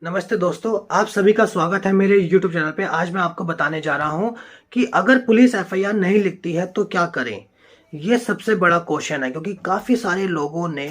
नमस्ते दोस्तों, आप सभी का स्वागत है मेरे YouTube चैनल पे। आज मैं आपको बताने जा रहा हूँ कि अगर पुलिस एफआईआर नहीं लिखती है तो क्या करें। ये सबसे बड़ा क्वेश्चन है क्योंकि काफ़ी सारे लोगों ने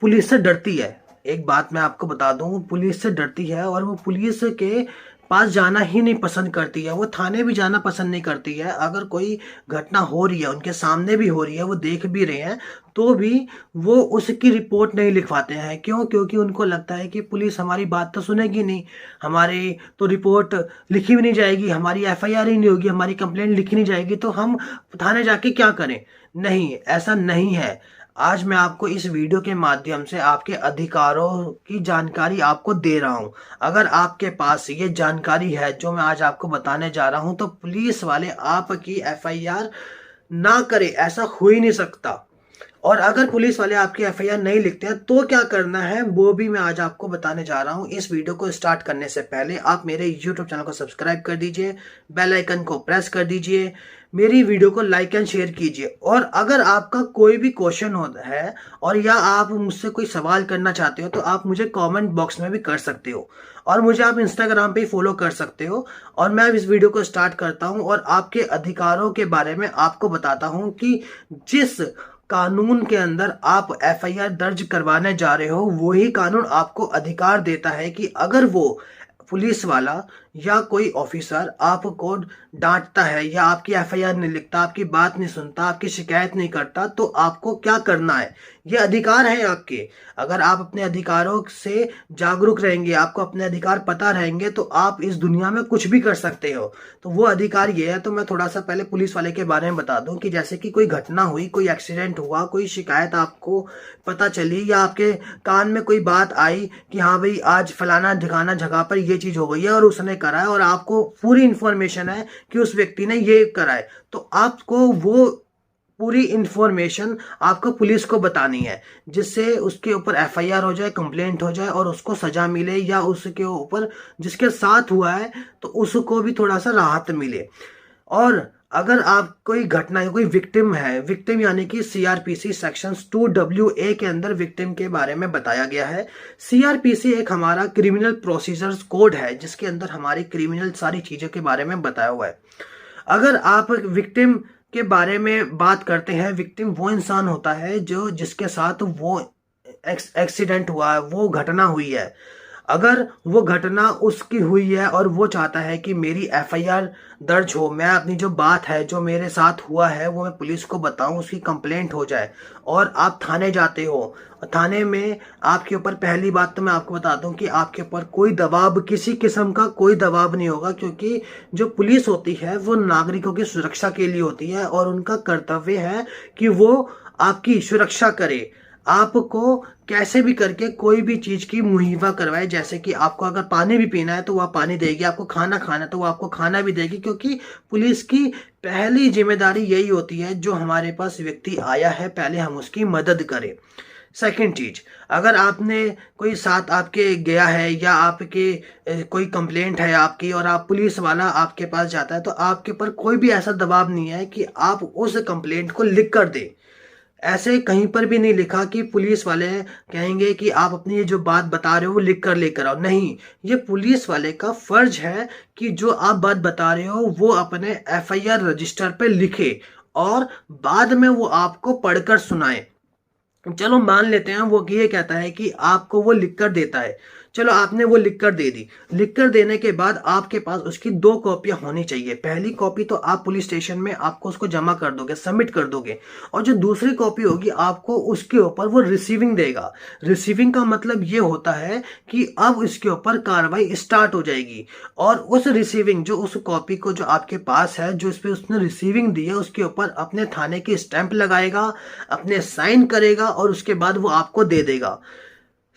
पुलिस से डरती है। एक बात मैं आपको बता दूं, पुलिस से डरती है और वो पुलिस के पास जाना ही नहीं पसंद करती है। वो थाने भी जाना पसंद नहीं करती है। अगर कोई घटना हो रही है, उनके सामने भी हो रही है, वो देख भी रहे हैं, तो भी वो उसकी रिपोर्ट नहीं लिखवाते हैं। क्यों? क्योंकि उनको लगता है कि पुलिस हमारी बात तो सुनेगी नहीं, हमारी तो रिपोर्ट लिखी भी नहीं जाएगी, हमारी एफआईआर ही नहीं होगी, हमारी कंप्लेंट लिखी नहीं जाएगी, तो हम थाने जाके क्या करें। नहीं, ऐसा नहीं है। आज मैं आपको इस वीडियो के माध्यम से आपके अधिकारों की जानकारी आपको दे रहा हूं। अगर आपके पास ये जानकारी है जो मैं आज आपको बताने जा रहा हूं, तो पुलिस वाले आपकी एफआईआर ना करे, ऐसा हो ही नहीं सकता। और अगर पुलिस वाले आपकी एफआईआर नहीं लिखते हैं तो क्या करना है, वो भी मैं आज आपको बताने जा रहा हूं। इस वीडियो को स्टार्ट करने से पहले आप मेरे YouTube चैनल को सब्सक्राइब कर दीजिए, बेल आइकन को प्रेस कर दीजिए, मेरी वीडियो को लाइक एंड शेयर कीजिए। और अगर आपका कोई भी क्वेश्चन होता है और या आप मुझसे कोई सवाल करना चाहते हो तो आप मुझे कमेंट बॉक्स में भी कर सकते हो, और मुझे आप इंस्टाग्राम पे फॉलो कर सकते हो। और मैं इस वीडियो को स्टार्ट करता हूं और आपके अधिकारों के बारे में आपको बताता हूं कि जिस कानून के अंदर आप एफआईआर दर्ज करवाने जा रहे हो, वही कानून आपको अधिकार देता है कि अगर वो पुलिस वाला या कोई ऑफिसर आपको डांटता है या आपकी एफआईआर नहीं लिखता, आपकी बात नहीं सुनता, आपकी शिकायत नहीं करता, तो आपको क्या करना है। ये अधिकार है आपके। अगर आप अपने अधिकारों से जागरूक रहेंगे, आपको अपने अधिकार पता रहेंगे, तो आप इस दुनिया में कुछ भी कर सकते हो। तो वो अधिकार ये है। तो मैं थोड़ा सा पहले पुलिस वाले के बारे में बता दूं कि जैसे कि कोई घटना हुई, कोई एक्सीडेंट हुआ, कोई शिकायत आपको पता चली या आपके कान में कोई बात आई कि हाँ भाई आज फलाना ढिकाना जगह पर ये चीज हो गई है और उसने करा है, और आपको पूरी इंफॉर्मेशन है कि उस व्यक्ति ने ये करा है, तो आपको वो पूरी इंफॉर्मेशन आपको पुलिस को बतानी है, जिससे उसके ऊपर एफआईआर हो जाए, कंप्लेंट हो जाए और उसको सजा मिले, या उसके ऊपर जिसके साथ हुआ है तो उसको भी थोड़ा सा राहत मिले। और अगर आप कोई घटना, कोई विक्टिम है, विक्टिम यानी कि सीआरपीसी सेक्शंस 2WA के अंदर विक्टिम के बारे में बताया गया है। सीआरपीसी एक हमारा क्रिमिनल प्रोसीजर्स कोड है जिसके अंदर हमारी क्रिमिनल सारी चीजों के बारे में बताया हुआ है। अगर आप विक्टिम के बारे में बात करते हैं, विक्टिम वो इंसान होता है जो जिसके साथ वो एक्सीडेंट हुआ है, वो घटना हुई है। अगर वो घटना उसकी हुई है और वो चाहता है कि मेरी एफआईआर दर्ज हो, मैं अपनी जो बात है, जो मेरे साथ हुआ है, वो मैं पुलिस को बताऊं, उसकी कंप्लेंट हो जाए, और आप थाने जाते हो, थाने में आपके ऊपर, पहली बात तो मैं आपको बता दूं कि आपके ऊपर कोई दबाव, किसी किस्म का कोई दबाव नहीं होगा, क्योंकि जो पुलिस होती है वो नागरिकों की सुरक्षा के लिए होती है और उनका कर्तव्य है कि वो आपकी सुरक्षा करे, आपको कैसे भी करके कोई भी चीज की मुहैया करवाए। जैसे कि आपको अगर पानी भी पीना है तो वह पानी देगी, आपको खाना खाना है तो वो आपको खाना भी देगी, क्योंकि पुलिस की पहली जिम्मेदारी यही होती है, जो हमारे पास व्यक्ति आया है पहले हम उसकी मदद करें। सेकंड चीज, अगर आपने कोई साथ आपके गया है या आपके कोई कंप्लेंट है आपकी और आप पुलिस वाला आपके पास जाता है, तो आपके ऊपर कोई भी ऐसा दबाव नहीं है कि आप उस कंप्लेंट को लिख कर दें। ऐसे कहीं पर भी नहीं लिखा कि पुलिस वाले कहेंगे कि आप अपनी ये जो बात बता रहे हो वो लिख कर लेकर आओ। नहीं, ये पुलिस वाले का फर्ज है कि जो आप बात बता रहे हो वो अपने एफआईआर रजिस्टर पे लिखे और बाद में वो आपको पढ़कर सुनाए। चलो मान लेते हैं वो ये कहता है कि आपको वो लिख कर देता है, चलो आपने वो लिख कर दे दी। लिख कर देने के बाद आपके पास उसकी 2 कॉपियां होनी चाहिए। पहली कॉपी तो आप पुलिस स्टेशन में आपको उसको जमा कर दोगे, सबमिट कर दोगे, और जो दूसरी कॉपी होगी आपको उसके ऊपर वो रिसीविंग देगा। रिसीविंग का मतलब ये होता है कि अब इसके ऊपर कार्रवाई स्टार्ट हो जाएगी, और उस रिसीविंग, जो उस कॉपी को जो आपके पास है, जो इस पे उसने रिसीविंग दी है, उसके ऊपर अपने थाने की स्टैंप लगाएगा, अपने साइन करेगा और उसके बाद वो आपको दे देगा।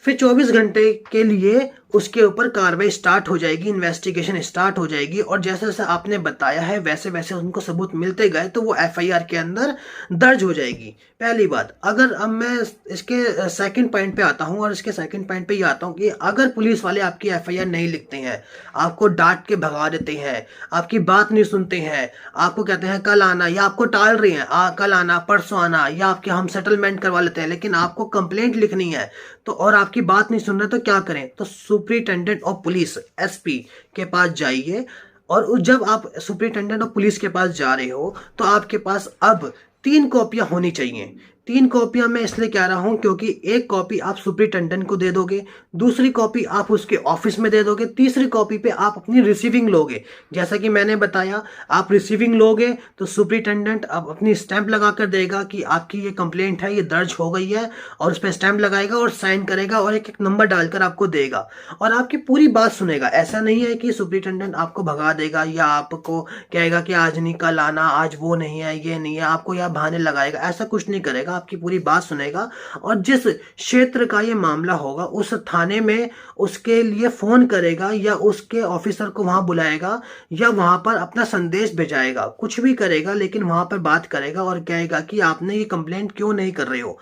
फिर 24 घंटे के लिए उसके ऊपर कार्रवाई स्टार्ट हो जाएगी, इन्वेस्टिगेशन स्टार्ट हो जाएगी, और जैसे जैसे आपने बताया है वैसे वैसे उनको सबूत मिलते गए तो वो एफआईआर के अंदर दर्ज हो जाएगी। पहली बात। अगर अब मैं इसके सेकंड पॉइंट पे आता हूं, और इसके सेकंड पॉइंट पे ये आता हूं कि अगर पुलिस वाले आपकी एफआईआर नहीं लिखते हैं, आपको डांट के भगा देते हैं, आपकी बात नहीं सुनते हैं, आपको कहते हैं कल आना, या आपको टाल रहे हैं कल आना परसों आना, या आपके हम सेटलमेंट करवा लेते हैं, लेकिन आपको कंप्लेंट लिखनी है, तो और आपकी बात नहीं सुन रहे तो क्या करें? तो सुपरिटेंडेंट ऑफ पुलिस एसपी के पास जाइए। और जब आप सुपरिटेंडेंट ऑफ पुलिस के पास जा रहे हो तो आपके पास अब 3 कॉपियां होनी चाहिए। 3 कॉपियां मैं इसलिए कह रहा हूं क्योंकि एक कॉपी आप सुपरिटेंडेंट को दे दोगे, दूसरी कॉपी आप उसके ऑफिस में दे दोगे, तीसरी कॉपी पे आप अपनी रिसीविंग लोगे। जैसा कि मैंने बताया, आप रिसीविंग लोगे तो सुपरिटेंडेंट अब अपनी स्टैंप लगा कर देगा कि आपकी ये कंप्लेंट है, ये दर्ज हो गई है, और उस पर स्टैंप लगाएगा और साइन करेगा और एक एक नंबर डालकर आपको देगा और आपकी पूरी बात सुनेगा। ऐसा नहीं है कि सुपरिटेंडेंट आपको भगा देगा या आपको कहेगा कि आज नहीं कल आना, आज वो नहीं है, ये नहीं है, आपको यह बहाने लगाएगा। ऐसा कुछ नहीं करेगा, आपकी पूरी बात सुनेगा और जिस क्षेत्र का ये मामला होगा उस थाने में उसके लिए फोन करेगा या उसके ऑफिसर को वहां बुलाएगा या वहां पर अपना संदेश भेजाएगा, कुछ भी करेगा, लेकिन वहां पर बात करेगा और कहेगा कि आपने ये कंप्लेंट क्यों नहीं कर रहे हो।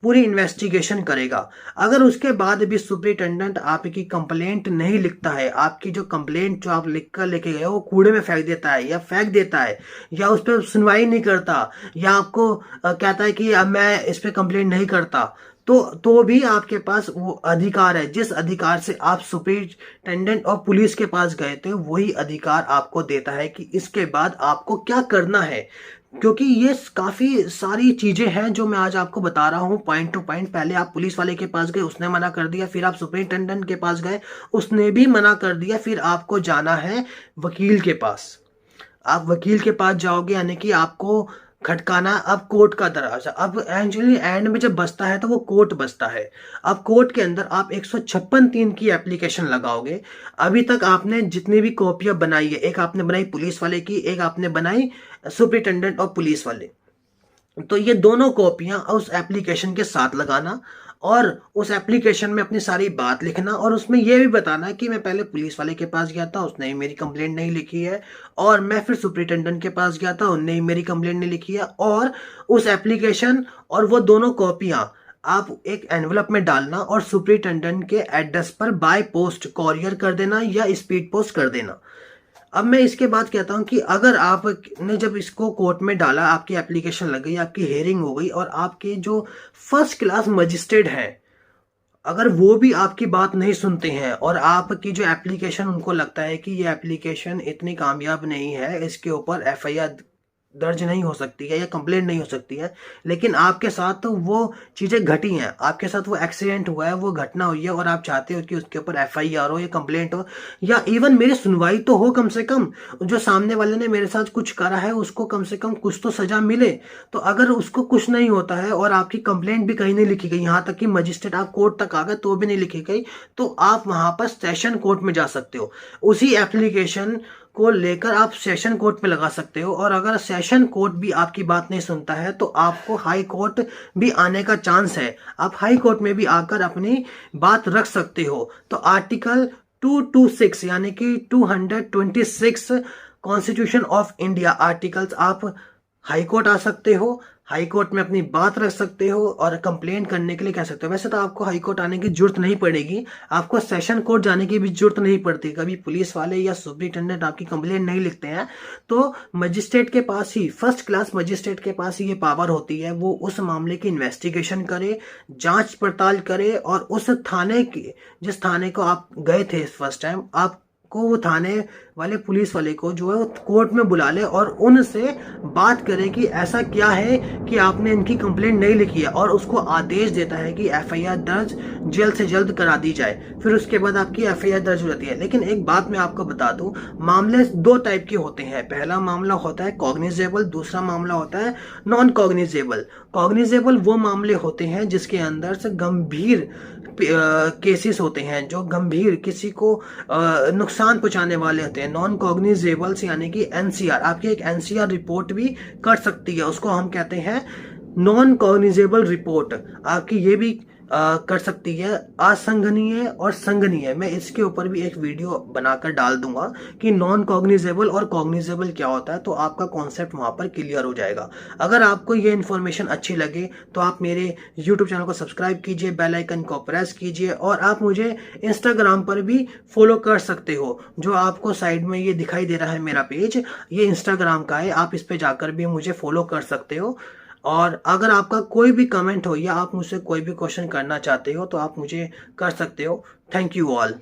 पूरी इन्वेस्टिगेशन करेगा। अगर उसके बाद भी सुपरिटेंडेंट आपकी कंप्लेंट नहीं लिखता है, आपकी जो कंप्लेंट जो आप लिख कर लेके गए वो कूड़े में फेंक देता है या फेंक देता है या उस पर सुनवाई नहीं करता या आपको कहता है कि अब मैं इस पर कंप्लेंट नहीं करता, तो भी आपके पास वो अधिकार है। जिस अधिकार से आप सुपरिटेंडेंट और पुलिस के पास गए थे वही अधिकार आपको देता है कि इसके बाद आपको क्या करना है। क्योंकि ये काफी सारी चीजें हैं जो मैं आज आपको बता रहा हूं पॉइंट टू पॉइंट। पहले आप पुलिस वाले के पास गए, उसने मना कर दिया, फिर आप सुपरिटेंडेंट के पास गए, उसने भी मना कर दिया, फिर आपको जाना है वकील के पास। आप वकील के पास जाओगे यानी कि आपको खटकाना अब कोर्ट का दरवाजा। अब एक्चुअली एंड में जब बजता है तो वो कोर्ट बजता है। अब कोर्ट के अंदर आप 156(3) की एप्लीकेशन लगाओगे। अभी तक आपने जितनी भी कॉपियां बनाई है, एक आपने बनाई पुलिस वाले की, एक आपने बनाई सुपरिटेंडेंट ऑफ पुलिस वाले, तो ये दोनों कॉपियां उस एप्लीकेशन के साथ लगाना और उस एप्लीकेशन में अपनी सारी बात लिखना और उसमें यह भी बताना कि मैं पहले पुलिस वाले के पास गया था, उसने मेरी कंप्लेंट नहीं लिखी है, और मैं फिर सुपरिटेंडेंट के पास गया था, उन्होंने मेरी कंप्लेंट नहीं लिखी है। और उस एप्लीकेशन और वो दोनों कॉपियां आप एक एनवलप में डालना और सुपरिटेंडेंट के एड्रेस पर बाय पोस्ट कॉरियर कर देना या स्पीड पोस्ट कर देना। अब मैं इसके बाद कहता हूं कि अगर आपने जब इसको कोर्ट में डाला, आपकी एप्लीकेशन लग गई, आपकी हेयरिंग हो गई और आपके जो फर्स्ट क्लास मजिस्ट्रेट हैं अगर वो भी आपकी बात नहीं सुनते हैं और आपकी जो एप्लीकेशन उनको लगता है कि ये एप्लीकेशन इतनी कामयाब नहीं है, इसके ऊपर एफआईआर दर्ज नहीं हो सकती है या कंप्लेंट नहीं हो सकती है, लेकिन आपके साथ तो वो चीजें घटी हैं, आपके साथ वो एक्सीडेंट हुआ है, वो घटना हुई है और आप चाहते हो कि उसके ऊपर एफआईआर हो या कंप्लेंट हो या इवन मेरी सुनवाई तो हो, कम से कम जो सामने वाले ने मेरे साथ कुछ करा है उसको कम से कम कुछ तो सजा मिले। तो अगर उसको कुछ नहीं होता है और आपकी कंप्लेंट भी कहीं नहीं लिखी गई, यहाँ तक कि मजिस्ट्रेट आप कोर्ट तक आ गए तो भी नहीं लिखी गई, तो आप वहां पर सेशन कोर्ट में जा सकते हो। उसी एप्लीकेशन को लेकर आप सेशन कोर्ट में लगा सकते हो और अगर सेशन कोर्ट भी आपकी बात नहीं सुनता है तो आपको हाई कोर्ट भी आने का चांस है। आप हाई कोर्ट में भी आकर अपनी बात रख सकते हो। तो आर्टिकल 226 यानी कि 226 कॉन्स्टिट्यूशन ऑफ इंडिया आर्टिकल्स आप हाई कोर्ट आ सकते हो, हाई कोर्ट में अपनी बात रख सकते हो और कंप्लेंट करने के लिए कह सकते हो। वैसे तो आपको हाई कोर्ट आने की जरूरत नहीं पड़ेगी, आपको सेशन कोर्ट जाने की भी जरूरत नहीं पड़ती। कभी पुलिस वाले या सुपरिटेंडेंट आपकी कंप्लेंट नहीं लिखते हैं तो मजिस्ट्रेट के पास ही, फर्स्ट क्लास मजिस्ट्रेट के पास ही ये पावर होती है, वो उस मामले की इन्वेस्टिगेशन करे, जांच पड़ताल करे और उस थाने की, जिस थाने को आप गए थे फर्स्ट टाइम, आप को वो थाने वाले पुलिस वाले को जो है वो कोर्ट में बुला ले और उनसे बात करे कि ऐसा क्या है कि आपने इनकी कंप्लेंट नहीं लिखी है और उसको आदेश देता है कि एफआईआर दर्ज जल्द से जल्द करा दी जाए। फिर उसके बाद आपकी एफआईआर दर्ज हो जाती है। लेकिन एक बात मैं आपको बता दूं, मामले 2 टाइप के होते हैं। पहला मामला होता है कॉग्निजेबल, दूसरा मामला होता है नॉन कॉग्निजेबल। कॉग्निजेबल वो मामले होते हैं जिसके अंदर से गंभीर केसेस होते हैं, जो गंभीर किसी को नुकसान पहुंचाने वाले होते हैं। नॉन कॉग्निजेबल्स यानी कि एनसीआर, आपकी एक एनसीआर रिपोर्ट भी कर सकती है, उसको हम कहते हैं नॉन कॉग्निजेबल रिपोर्ट। आपकी ये भी कर सकती है असंगनीय और संगनीय। मैं इसके ऊपर भी एक वीडियो बनाकर डाल दूंगा कि नॉन कॉग्निजेबल और कॉग्निजेबल क्या होता है, तो आपका कॉन्सेप्ट वहां पर क्लियर हो जाएगा। अगर आपको ये इन्फॉर्मेशन अच्छी लगे तो आप मेरे यूट्यूब चैनल को सब्सक्राइब कीजिए, बेल आइकन को प्रेस कीजिए और आप मुझे इंस्टाग्राम पर भी फॉलो कर सकते हो। जो आपको साइड में ये दिखाई दे रहा है मेरा पेज, ये इंस्टाग्राम का है, आप इस पे जाकर भी मुझे फॉलो कर सकते हो। और अगर आपका कोई भी कमेंट हो या आप मुझसे कोई भी क्वेश्चन करना चाहते हो तो आप मुझे कर सकते हो। Thank you all.